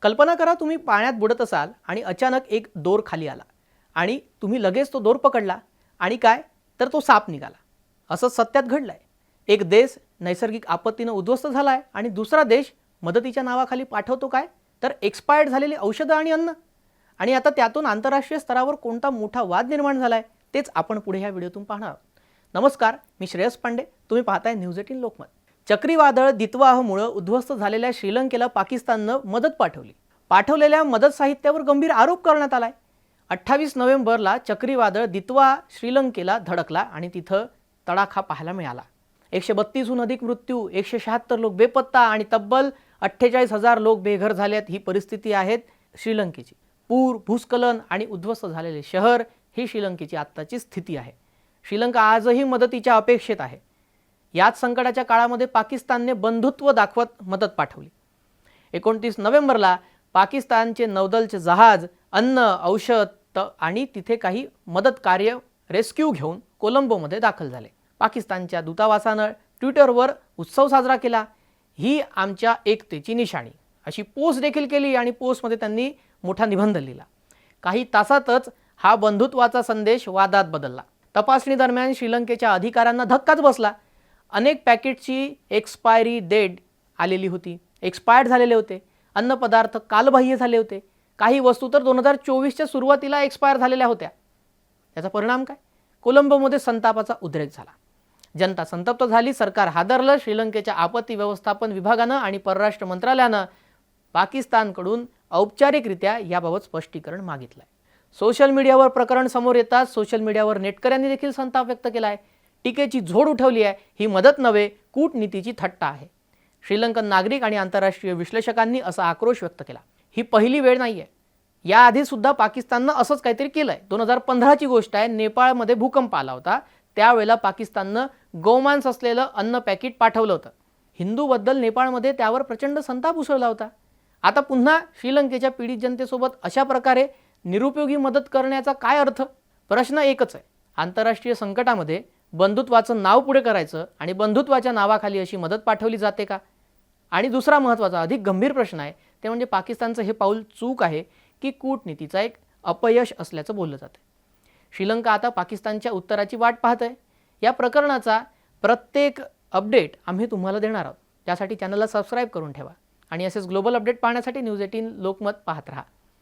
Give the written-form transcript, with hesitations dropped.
कल्पना करा तुम्ही पाण्यात बुडत असाल आणि अचानक एक दोर खाली आला आणि तुम्ही लगेच तो दोर पकडला आणि काय तर तो साप निघाला. असं सत्यात घडलंय. एक देश नैसर्गिक आपत्तीने उद्ध्वस्त झालाय आणि दुसरा देश मदतीच्या नावाखाली पाठवतो काय तर एक्सपायर्ड झालेली औषधं आणि अन्न. आणि आता त्यातून आंतरराष्ट्रीय स्तरावर कोणता मोठा वाद निर्माण झालाय तेच आपण पुढे ह्या व्हिडिओतून पाहणार आहोत. नमस्कार, मी श्रेयस पांडे, तुम्ही पाहताय न्यूज18 लोकमत. चक्रीवादळ दितवाहमुळे उद्ध्वस्त झालेल्या श्रीलंकेला पाकिस्ताननं मदत पाठवली. पाठवलेल्या मदत साहित्यावर गंभीर आरोप करण्यात आलाय. 28 नोव्हेंबरला चक्रीवादळ दितवा श्रीलंकेला धडकला आणि तिथं तडाखा पाहायला मिळाला. 132हून अधिक मृत्यू, 176 लोक बेपत्ता आणि तब्बल 48,000 लोक बेघर झालेत. ही परिस्थिती आहे श्रीलंकेची. पूर, भूस्खलन आणि उद्ध्वस्त झालेले शहर ही श्रीलंकेची आत्ताची स्थिती आहे. श्रीलंका आजही मदतीच्या अपेक्षेत आहे. याच संकटाच्या काळामध्ये पाकिस्तानने बंधुत्व दाखवत मदत पाठवली. 29 नोव्हेंबरला पाकिस्तानचे नौदलचे जहाज अन्न, औषध आणि तिथे काही मदत कार्य रेस्क्यू घेऊन कोलंबोमध्ये दाखल झाले. पाकिस्तानच्या दूतावासानं ट्विटरवर उत्सव साजरा केला. ही आमच्या एकतेची निशाणी अशी पोस्ट देखील केली आणि पोस्टमध्ये त्यांनी मोठा निबंध लिहिला. काही तासातच हा बंधुत्वाचा संदेश वादात बदलला. तपासणी दरम्यान श्रीलंकेच्या अधिकाऱ्यांना धक्काच बसला. अनेक पॅकेटची एक्सपायरी डेट आलेली होती, एक्सपायर्ड झालेले होते. अन्नपदार्थ कालबाह्य झाले होते. काही वस्तू तर 2024च्या सुरुवातीला एक्सपायर झालेल्या होत्या. याचा परिणाम काय? कोलंबोमध्ये संतापाचा उद्रेक झाला. जनता संतप्त झाली. सरकार हादरलं. श्रीलंकेच्या आपत्ती व्यवस्थापन विभागानं आणि परराष्ट्र मंत्रालयानं पाकिस्तानकडून औपचारिकरित्या याबाबत स्पष्टीकरण मागितलंय. सोशल मीडियावर प्रकरण समोर येताच सोशल मीडियावर नेटकऱ्यांनी देखील संताप व्यक्त केला आहे. टीकेची झोड उठवली आहे. ही मदत नव्हे, कूटनीतीची थट्टा आहे. श्रीलंकन नागरिक आणि आंतरराष्ट्रीय विश्लेषकांनी असा आक्रोश व्यक्त केला. ही पहिली वेळ नाहीये. याआधी सुद्धा पाकिस्ताननं असंच काहीतरी केलंय. 2015ची गोष्ट आहे. नेपाळमध्ये भूकंप आला होता. त्यावेळेला पाकिस्ताननं गोमांस असलेलं अन्न पॅकेट पाठवलं होतं. हिंदूबद्दल नेपाळमध्ये त्यावर प्रचंड संताप उसळला होता. आता पुन्हा श्रीलंकेच्या पीडित जनतेसोबत अशा प्रकारे निरुपयोगी मदत करण्याचा काय अर्थ? प्रश्न एकच आहे. आंतरराष्ट्रीय संकटामध्ये बंधुत्वाचं नाव पुढे करायचं आणि बंधुत्वाच्या नावाखाली अशी मदत पाठवली जाते का? आणि दुसरा महत्त्वाचा अधिक गंभीर प्रश्न आहे ते म्हणजे पाकिस्तानचं हे पाऊल चूक आहे की कूटनीतीचा एक अपयश असल्याचं बोललं जातं. श्रीलंका आता पाकिस्तानच्या उत्तराची वाट पाहत आहे. या प्रकरणाचा प्रत्येक अपडेट आम्ही तुम्हाला देणार आहोत. त्यासाठी चॅनलला सबस्क्राईब करून ठेवा आणि असेच ग्लोबल अपडेट पाहण्यासाठी न्यूज18 लोकमत पाहत राहा.